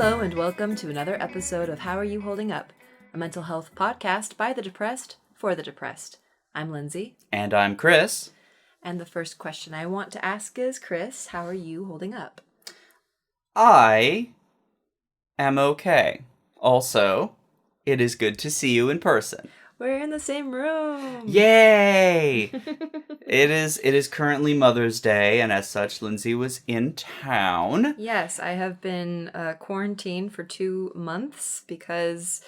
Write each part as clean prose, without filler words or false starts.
Hello and welcome to another episode of How Are You Holding Up? A mental health podcast by the depressed for the depressed. I'm Lindsey. And I'm Chris. And the first question I want to ask is, Chris, how are you holding up? I am okay. Also, it is good to see you in person. We're in the same room. Yay! It is currently Mother's Day, and as such, Lindsey was in town. Yes, I have been quarantined for 2 months because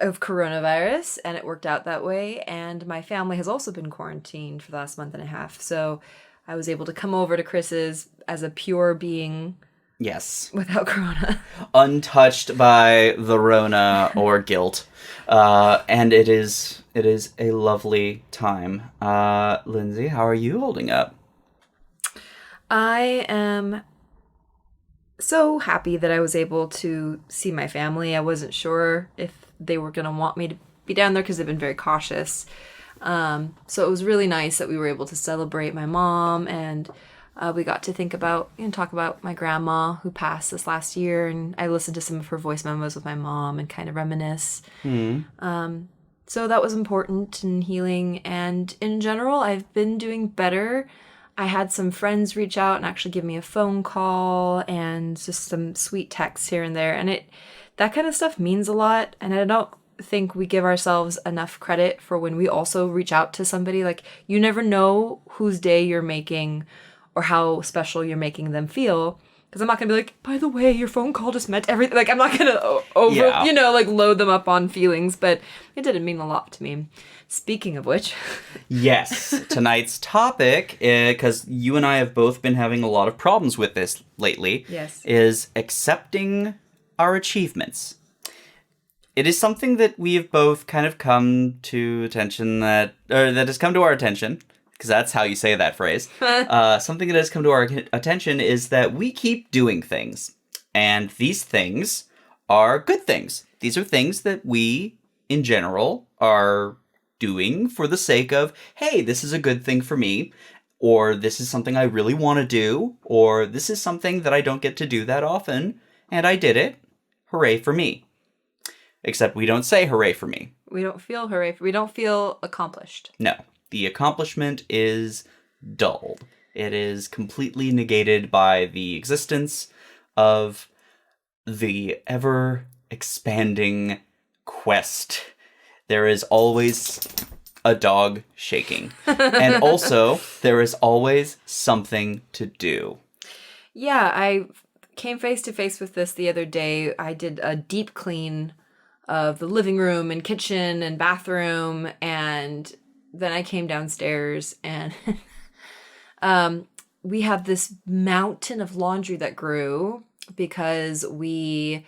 of coronavirus, and it worked out that way. And my family has also been quarantined for the last month and a half, so I was able to come over to Chris's as a pure being. Yes. Without corona. Untouched by the Rona or guilt. And it is a lovely time. Lindsey, how are you holding up? I am so happy that I was able to see my family. I wasn't sure if they were going to want me to be down there because they've been very cautious. So it was really nice that we were able to celebrate my mom, and we got to talk about my grandma who passed this last year, and I listened to some of her voice memos with my mom and kind of reminisce. So that was important and healing, and in general, I've been doing better. I had some friends reach out and actually give me a phone call and just some sweet texts here and there, and that kind of stuff means a lot, and I don't think we give ourselves enough credit for when we also reach out to somebody. Like, you never know whose day you're making or how special you're making them feel. Because I'm not going to be like, by the way, your phone call just meant everything. Like, I'm not going to load them up on feelings, but it didn't mean a lot to me. Speaking of which. Yes, tonight's topic, because you and I have both been having a lot of problems with this lately, yes, is accepting our achievements. It is something that we have both kind of come to attention that has come to our attention, because that's how you say that phrase. Something that has come to our attention is that we keep doing things. And these things are good things. These are things that we, in general, are doing for the sake of, hey, this is a good thing for me, or this is something I really want to do, or this is something that I don't get to do that often, and I did it. Hooray for me. Except we don't say hooray for me. We don't feel hooray. We don't feel accomplished. No. The accomplishment is dulled. It is completely negated by the existence of the ever-expanding quest. There is always a dog shaking. And also, there is always something to do. Yeah, I came face to face with this the other day. I did a deep clean of the living room and kitchen and bathroom, and then I came downstairs and we have this mountain of laundry that grew because we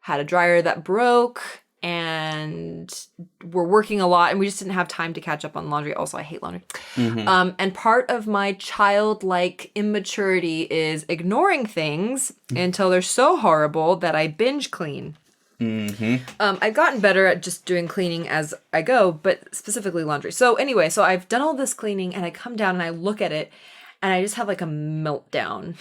had a dryer that broke and we're working a lot and we just didn't have time to catch up on laundry. Also, I hate laundry. Mm-hmm. And part of my childlike immaturity is ignoring things until they're so horrible that I binge clean. Mm-hmm. I've gotten better at just doing cleaning as I go, but specifically laundry. So anyway, so I've done all this cleaning and I come down and I look at it and I just have like a meltdown.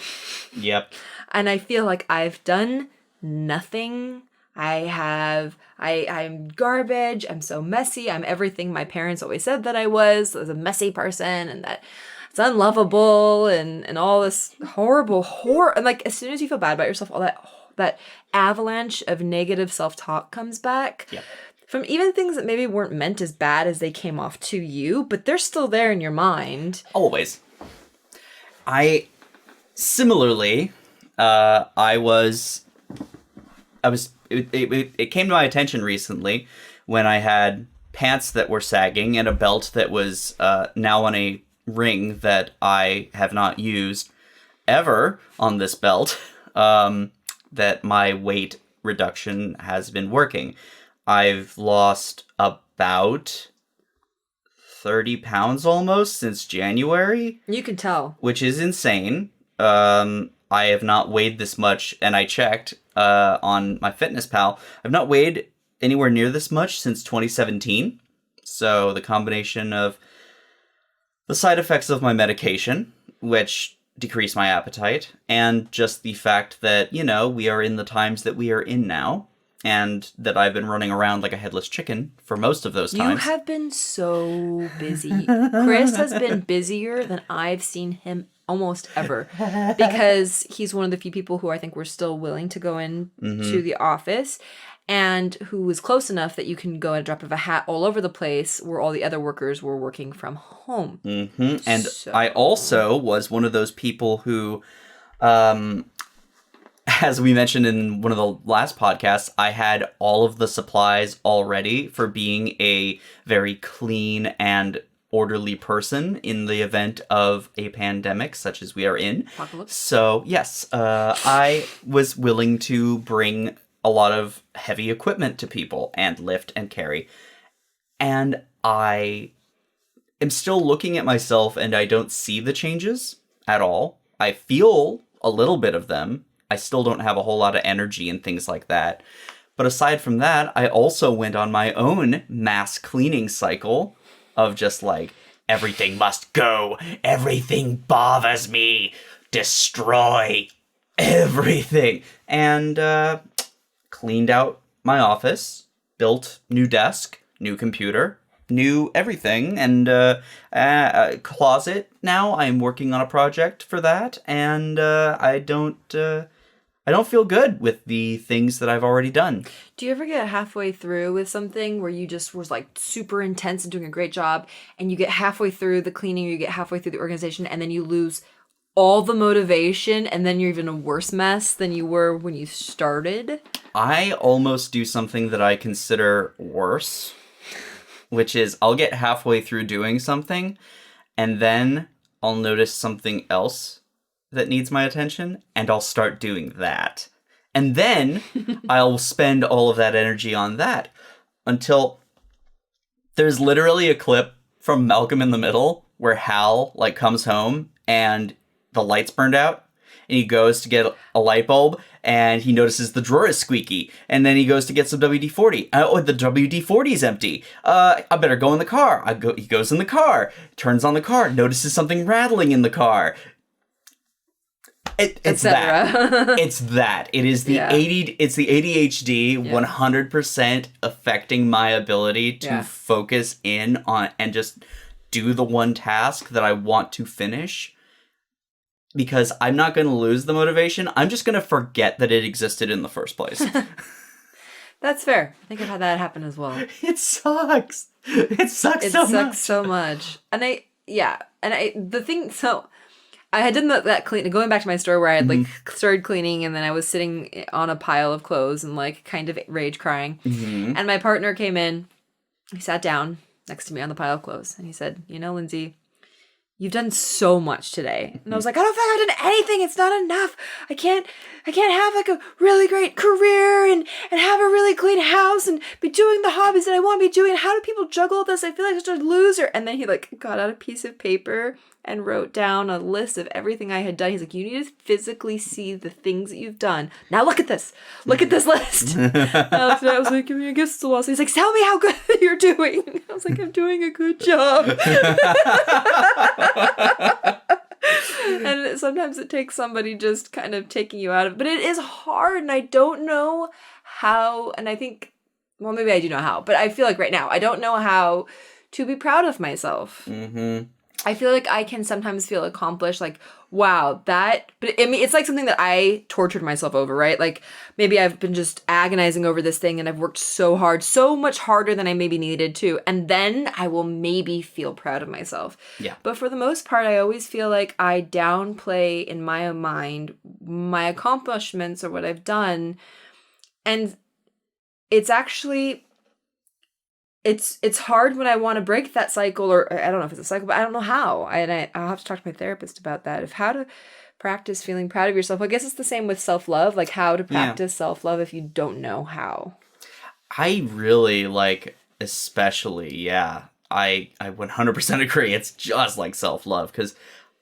Yep. And I feel like I've done nothing. I'm garbage. I'm so messy. I'm everything my parents always said that I was a messy person, and that it's unlovable and all this horrible horror. And like, as soon as you feel bad about yourself, all that avalanche of negative self-talk comes back. Yep. From even things that maybe weren't meant as bad as they came off to you, but they're still there in your mind. Always. Similarly, it came to my attention recently when I had pants that were sagging and a belt that was now on a ring that I have not used ever on this belt, that my weight reduction has been working. I've lost about 30 pounds almost since January. You can tell. Which is insane. I have not weighed this much, and I checked on MyFitnessPal. I've not weighed anywhere near this much since 2017. So the combination of the side effects of my medication, which decrease my appetite, and just the fact that, we are in the times that we are in now, and that I've been running around like a headless chicken for most of those times. You have been so busy. Chris has been busier than I've seen him almost ever, because he's one of the few people who I think were still willing to go in to the office, and who was close enough that you can go at a drop of a hat all over the place, where all the other workers were working from home. And I also was one of those people who, as we mentioned in one of the last podcasts, I had all of the supplies already for being a very clean and orderly person in the event of a pandemic such as we are in. Apocalypse. So, yes, I was willing to bring a lot of heavy equipment to people and lift and carry. And I am still looking at myself and I don't see the changes at all. I feel a little bit of them. I still don't have a whole lot of energy and things like that. But aside from that, I also went on my own mass cleaning cycle of just like, everything must go, everything bothers me, destroy everything. And cleaned out my office, built new desk, new computer, new everything, and closet now. I'm working on a project for that, and I don't feel good with the things that I've already done. Do you ever get halfway through with something where you just was like super intense and doing a great job, and you get halfway through the cleaning, or you get halfway through the organization, and then you lose all the motivation, and then you're even a worse mess than you were when you started? I almost do something that I consider worse, which is I'll get halfway through doing something, and then I'll notice something else that needs my attention, and I'll start doing that. And then I'll spend all of that energy on that until there's literally a clip from Malcolm in the Middle where Hal like comes home and the light's burned out, and he goes to get a light bulb, and he notices the drawer is squeaky, and then he goes to get some WD-40. Oh, the WD-40 is empty. I better go in the car. He goes in the car, turns on the car, notices something rattling in the car. It's that. It's that. It is the It's the ADHD 100% affecting my ability to focus in on and just do the one task that I want to finish. Because I'm not going to lose the motivation. I'm just going to forget that it existed in the first place. That's fair. I think I've had that happen as well. It sucks. It sucks so much. And I had done that clean, going back to my store where I had like started cleaning, and then I was sitting on a pile of clothes and like kind of rage crying. And my partner came in, he sat down next to me on the pile of clothes, and he said, Lindsay, you've done so much today. And I was like, I don't feel like I've done anything. It's not enough. I can't have like a really great career and have a really clean house and be doing the hobbies that I want to be doing. How do people juggle this? I feel like I'm just a loser. And then he like got out a piece of paper and wrote down a list of everything I had done. He's like, you need to physically see the things that you've done. Now look at this. Look at this list. I was like, I guess it's a loss. He's like, tell me how good you're doing. I was like, I'm doing a good job. And sometimes it takes somebody just kind of taking you out of it. But it is hard, and I don't know how, and I think, well, maybe I do know how, but I feel like right now, I don't know how to be proud of myself. I feel like I can sometimes feel accomplished, like, wow, but I mean, it's like something that I tortured myself over, right? Like, maybe I've been just agonizing over this thing, and I've worked so hard, so much harder than I maybe needed to, and then I will maybe feel proud of myself. Yeah. But for the most part, I always feel like I downplay in my own mind my accomplishments or what I've done, and it's actually... It's hard when I want to break that cycle, or I don't know if it's a cycle, but I don't know how. I'll have to talk to my therapist about that, of how to practice feeling proud of yourself. I guess it's the same with self-love, like how to practice self-love if you don't know how. I really especially, I 100% agree. It's just like self-love, because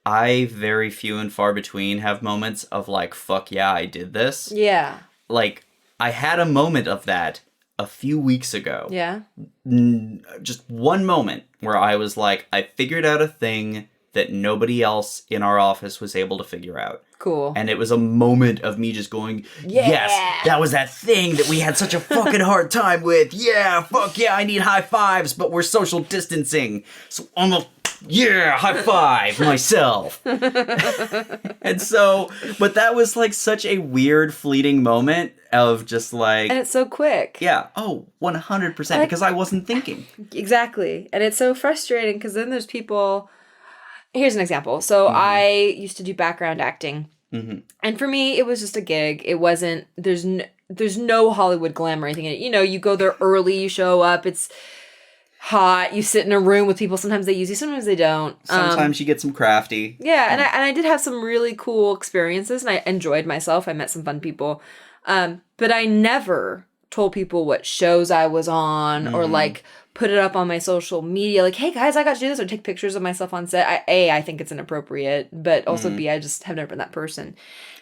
I very few and far between have moments of like, fuck yeah, I did this. Yeah. Like, I had a moment of that a few weeks ago. Yeah. Just one moment where I was like, I figured out a thing that nobody else in our office was able to figure out. Cool. And it was a moment of me just going, yes, that was that thing that we had such a fucking hard time with. Yeah, fuck yeah, I need high fives, but we're social distancing. So I'm a, high five myself. And so, but that was like such a weird fleeting moment of just like... And it's so quick. Yeah. Oh, 100%, because I wasn't thinking. Exactly. And it's so frustrating because then there's people... Here's an example. So I used to do background acting. And for me, it was just a gig. It wasn't, there's no Hollywood glam or anything in it. You know, you go there early, you show up, it's hot, you sit in a room with people. Sometimes they use you, sometimes they don't. Sometimes you get some crafty. Yeah, and I did have some really cool experiences, and I enjoyed myself. I met some fun people. But I never told people what shows I was on or like put it up on my social media like, hey guys, I got to do this, or take pictures of myself on set. I think it's inappropriate, but also B, I just have never been that person.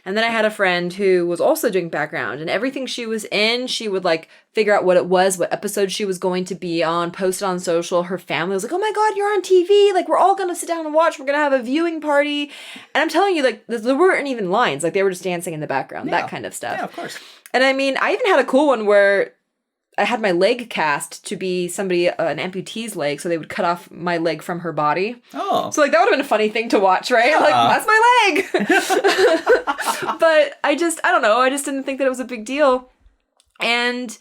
And then I had a friend who was also doing background, and everything she was in, she would like figure out what it was, what episode she was going to be on, post it on social. Her family was like, oh my God, you're on TV. Like, we're all going to sit down and watch. We're going to have a viewing party. And I'm telling you, like, there weren't even lines. Like, they were just dancing in the background, that kind of stuff. Yeah, of course. And I mean, I even had a cool one where I had my leg cast to be somebody, an amputee's leg, so they would cut off my leg from her body. Oh. So, like, that would have been a funny thing to watch, right? Like, that's my leg! But I don't know, I just didn't think that it was a big deal. And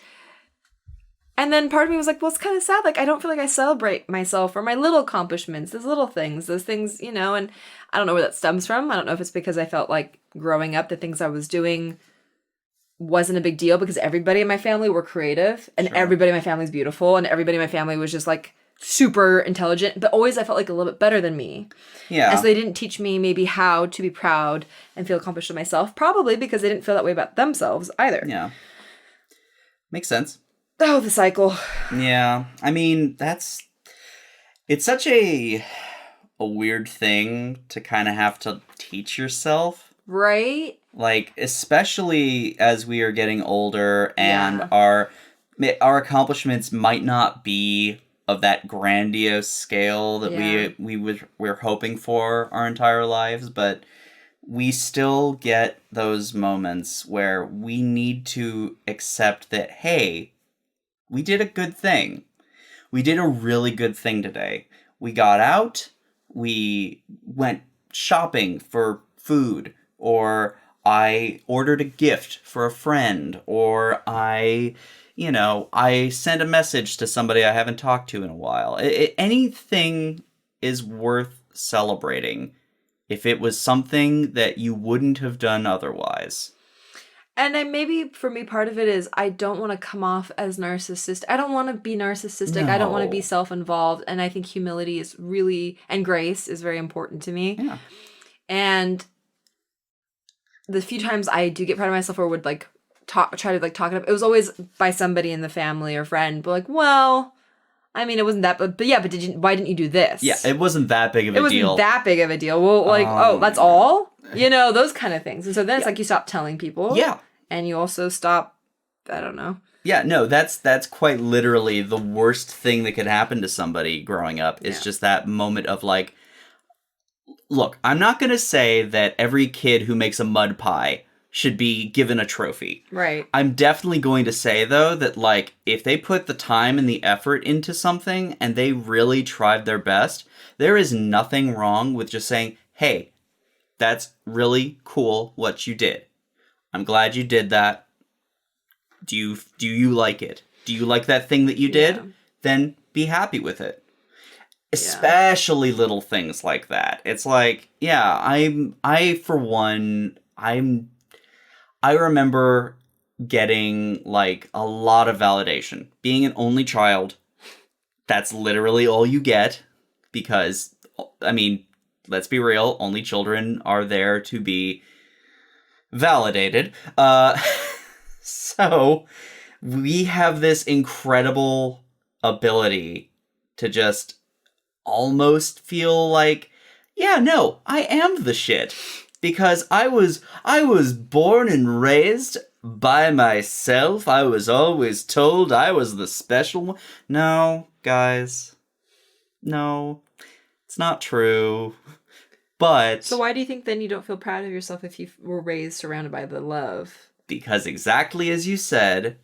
then part of me was like, well, it's kind of sad. Like, I don't feel like I celebrate myself or my little accomplishments, those things, you know, and I don't know where that stems from. I don't know if it's because I felt like growing up, the things I was doing wasn't a big deal because everybody in my family were creative and everybody in my family is beautiful and everybody in my family was just like super intelligent, but always I felt like a little bit better than me. Yeah. And so they didn't teach me maybe how to be proud and feel accomplished in myself, probably because they didn't feel that way about themselves either. Yeah. Makes sense. Oh, the cycle. Yeah. I mean, it's such a weird thing to kind of have to teach yourself. Right? Like, especially as we are getting older and our accomplishments might not be of that grandiose scale that we're hoping for our entire lives, but we still get those moments where we need to accept that, hey, we did a good thing. We did a really good thing today. We got out, we went shopping for food, or I ordered a gift for a friend, or I sent a message to somebody I haven't talked to in a while. Anything is worth celebrating if it was something that you wouldn't have done otherwise. And maybe for me, part of it is I don't want to come off as narcissistic. I don't want to be narcissistic. No. I don't want to be self-involved. And I think humility is really, and grace is very important to me. Yeah. And the few times I do get proud of myself or would like try to like talk it up, it was always by somebody in the family or friend, but like, well, I mean, it wasn't that, but why didn't you do this? Yeah, it wasn't that big of a deal. It wasn't that big of a deal. Well, like, oh, that's all? You know, those kind of things. And so then it's like you stop telling people. Yeah. And you also stop, I don't know. Yeah, no, that's quite literally the worst thing that could happen to somebody growing up is just that moment of like, look, I'm not going to say that every kid who makes a mud pie should be given a trophy. Right. I'm definitely going to say, though, that, like, if they put the time and the effort into something and they really tried their best, there is nothing wrong with just saying, hey, that's really cool what you did. I'm glad you did that. Do you like it? Do you like that thing that you did? Yeah. Then be happy with it. Especially little things like that. It's like, yeah, I remember getting like a lot of validation. Being an only child, that's literally all you get because, I mean, let's be real, only children are there to be validated. So we have this incredible ability to just almost feel like, yeah, no, I am the shit. Because I was born and raised by myself. I was always told I was the special one. No, guys. No, it's not true. But So why do you think then you don't feel proud of yourself if you were raised surrounded by the love? because exactly as you said,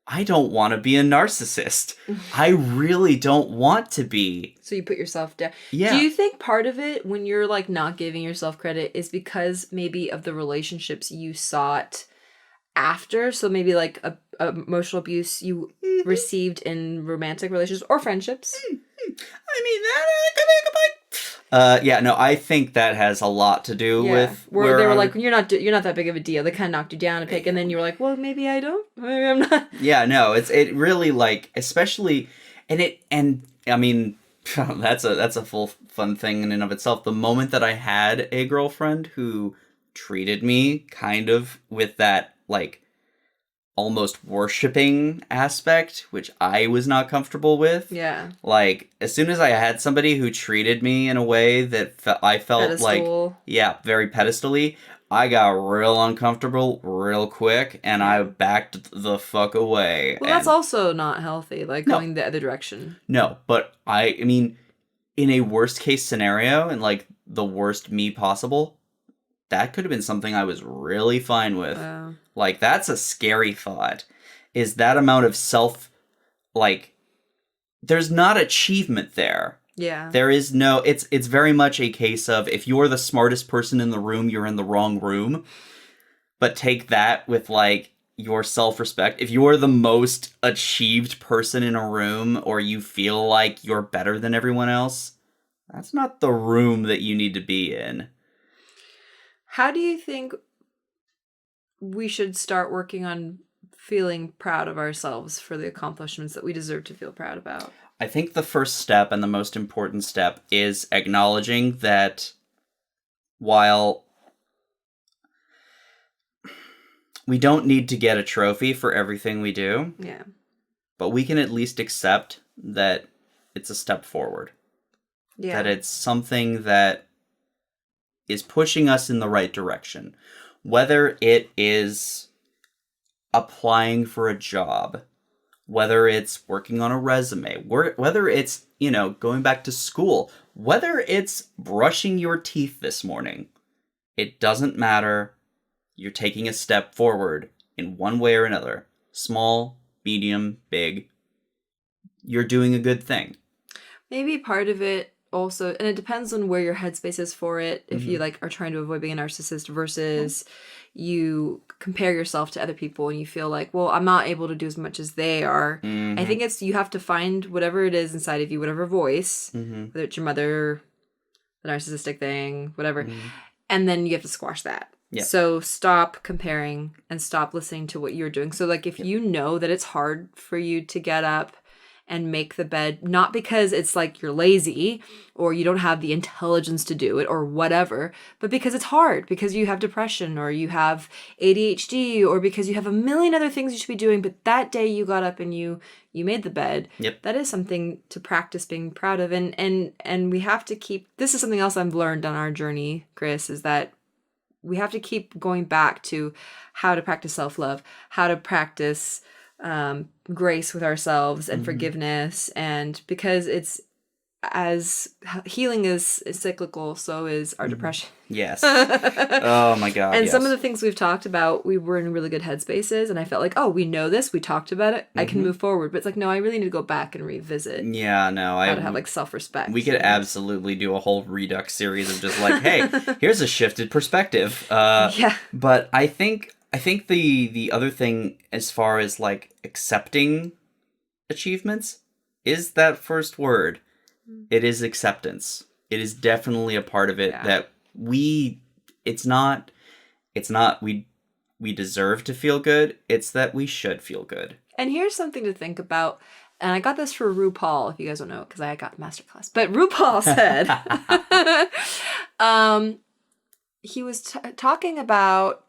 I don't want to be a narcissist. I really don't want to be. So you put yourself down. Yeah. Do you think part of it, when you're like not giving yourself credit, is because maybe of the relationships you sought after? So maybe like a emotional abuse you received in romantic relationships or friendships? I mean, that could be a good point. Yeah, no, I think that has a lot to do with where they were like, you're not that big of a deal. They kind of knocked you down a peg, and then you were like, well, maybe I don't. Maybe I'm not. Yeah, no, it really like, especially, and I mean, that's a full fun thing in and of itself. The moment that I had a girlfriend who treated me kind of with that like almost worshipping aspect, which I was not comfortable with. Yeah. Like, as soon as I had somebody who treated me in a way that I felt Pedestal. like, yeah, very pedestal-y, I got real uncomfortable real quick, and I backed the fuck away. Well, that's also not healthy, like No. going the other direction. No, but I mean, in a worst case scenario, and like the worst me possible, that could have been something I was really fine with. Like, that's a scary thought. Is that amount of like, there's not achievement there. Yeah. There is no, it's very much a case of, if you're the smartest person in the room, you're in the wrong room. But take that with, like, your self-respect. If you're the most achieved person in a room, or you feel like you're better than everyone else, that's not the room that you need to be in. How do you think we should start working on feeling proud of ourselves for the accomplishments that we deserve to feel proud about? I think the first step and the most important step is acknowledging that while we don't need to get a trophy for everything we do, but we can at least accept that it's a step forward. Yeah. That it's something that is pushing us in the right direction. Whether it is applying for a job, whether it's working on a resume, whether it's, going back to school, whether it's brushing your teeth this morning, it doesn't matter. You're taking a step forward in one way or another. Small, medium, big. You're doing a good thing. Maybe part of it also, and it depends on where your headspace is for it, if you like are trying to avoid being a narcissist versus you compare yourself to other people and you feel like, well, I'm not able to do as much as they are. I think it's, you have to find whatever it is inside of you, whatever voice, whether it's your mother, the narcissistic thing, whatever, and then you have to squash that. Yep. So stop comparing and stop listening to what you're doing. So like if you know that it's hard for you to get up and make the bed, not because it's like you're lazy or you don't have the intelligence to do it or whatever, but because it's hard, because you have depression or you have ADHD or because you have a million other things you should be doing, but that day you got up and you made the bed. Yep. That is something to practice being proud of. And we have to keep, this is something else I've learned on our journey, Chris, is that we have to keep going back to how to practice self-love, how to practice grace with ourselves and forgiveness, and because it's, as healing is cyclical, so is our depression. Yes. Oh my God. And some of the things we've talked about, we were in really good headspaces, and I felt like, oh, we know this, we talked about it, I can move forward. But it's like, no, I really need to go back and revisit. Yeah, no, how to have like self-respect. We could absolutely do a whole redux series of just like, hey, here's a shifted perspective. Yeah. But I think the other thing, as far as like accepting achievements, is that first word. It is acceptance. It is definitely a part of it that we deserve to feel good. It's that we should feel good. And here's something to think about. And I got this for RuPaul, if you guys don't know, because I got masterclass. But RuPaul said, he was talking about,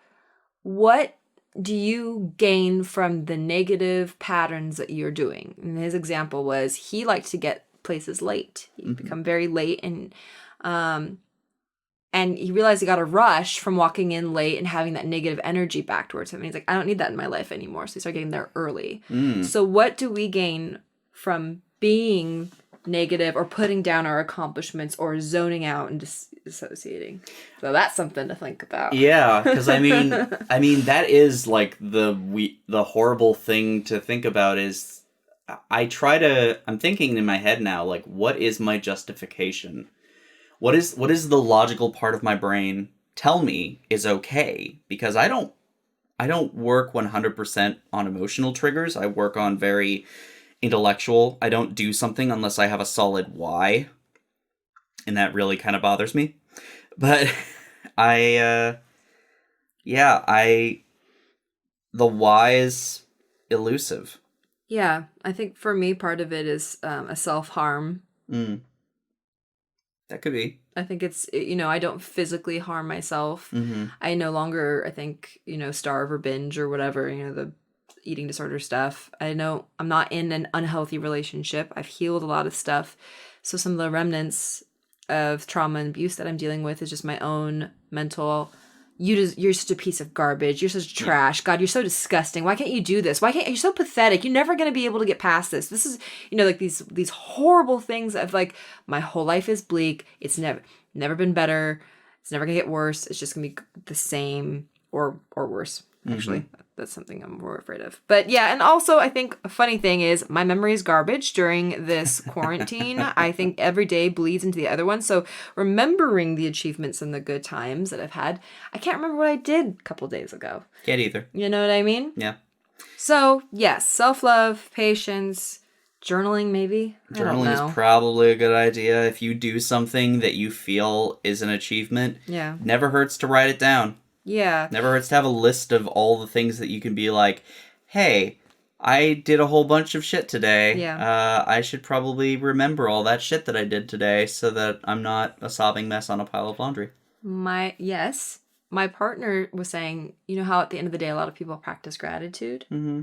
what do you gain from the negative patterns that you're doing? And his example was, he liked to get places late. He'd become very late, and he realized he got a rush from walking in late and having that negative energy back towards him. And he's like, I don't need that in my life anymore. So he started getting there early. So what do we gain from being negative or putting down our accomplishments or zoning out and dissociating. So that's something to think about. Yeah, because I mean that is like the horrible thing to think about is I'm thinking in my head now, like, what is my justification? What is the logical part of my brain tell me is okay? Because I don't work 100% on emotional triggers. I work on very intellectual. I don't do something unless I have a solid why. And that really kind of bothers me. But the why is elusive. Yeah, I think for me, part of it is a self-harm. That could be. I think it's, I don't physically harm myself. Mm-hmm. I no longer, I think, starve or binge or whatever, the eating disorder stuff. I know I'm not in an unhealthy relationship. I've healed a lot of stuff. So some of the remnants of trauma and abuse that I'm dealing with is just my own mental, you're such a piece of garbage. You're such trash. God, you're so disgusting. Why can't you do this? You're so pathetic. You're never going to be able to get past this. This is, like these horrible things of like, my whole life is bleak. It's never been better. It's never going to get worse. It's just going to be the same or worse. Actually, that's something I'm more afraid of. But yeah, and also I think a funny thing is my memory is garbage during this quarantine. I think every day bleeds into the other one. So remembering the achievements and the good times that I've had, I can't remember what I did a couple days ago. Can't either. You know what I mean? Yeah. So yes, self-love, patience, journaling maybe. Journaling is probably a good idea. If you do something that you feel is an achievement, never hurts to write it down. Yeah. Never hurts to have a list of all the things that you can be like, hey, I did a whole bunch of shit today. Yeah. I should probably remember all that shit that I did today so that I'm not a sobbing mess on a pile of laundry. My partner was saying, how at the end of the day, a lot of people practice gratitude. Mm-hmm.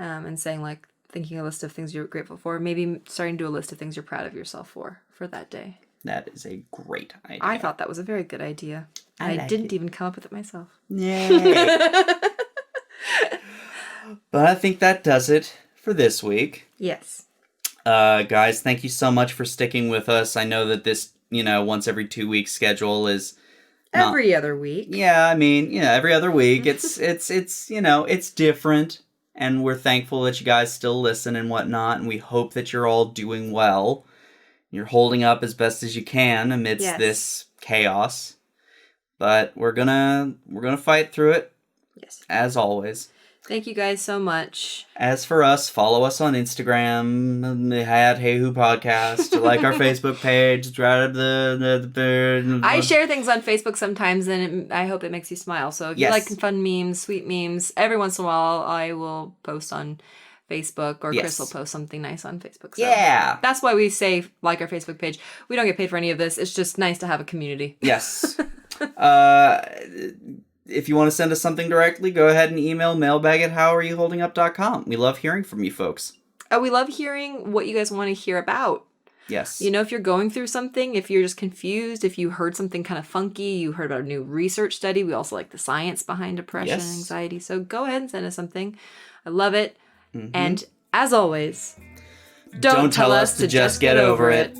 And saying like, thinking a list of things you're grateful for, maybe starting to do a list of things you're proud of yourself for that day. That is a great idea. I thought that was a very good idea. I didn't even come up with it myself. Yay. But I think that does it for this week. Yes. Guys, thank you so much for sticking with us. I know that this, once every 2 week schedule is every other week. Yeah, I mean, every other week. It's it's different. And we're thankful that you guys still listen and whatnot. And we hope that you're all doing well. You're holding up as best as you can amidst this chaos. But we're gonna fight through it. Yes. As always. Thank you guys so much. As for us, follow us on Instagram at HAYHU Podcast. Like our Facebook page. I share things on Facebook sometimes, and I hope it makes you smile. So if you like fun memes, sweet memes, every once in a while I will post on Facebook, or Chris will post something nice on Facebook. So that's why we say like our Facebook page. We don't get paid for any of this. It's just nice to have a community. Yes. If you want to send us something directly, go ahead and email mailbag@howareyouholdingup.com. We love hearing from you folks. We love hearing what you guys want to hear about. Yes. If you're going through something, if you're just confused, if you heard something kind of funky, you heard about a new research study. We also like the science behind depression and anxiety. So go ahead and send us something. I love it. Mm-hmm. And as always, don't tell us to just get over it.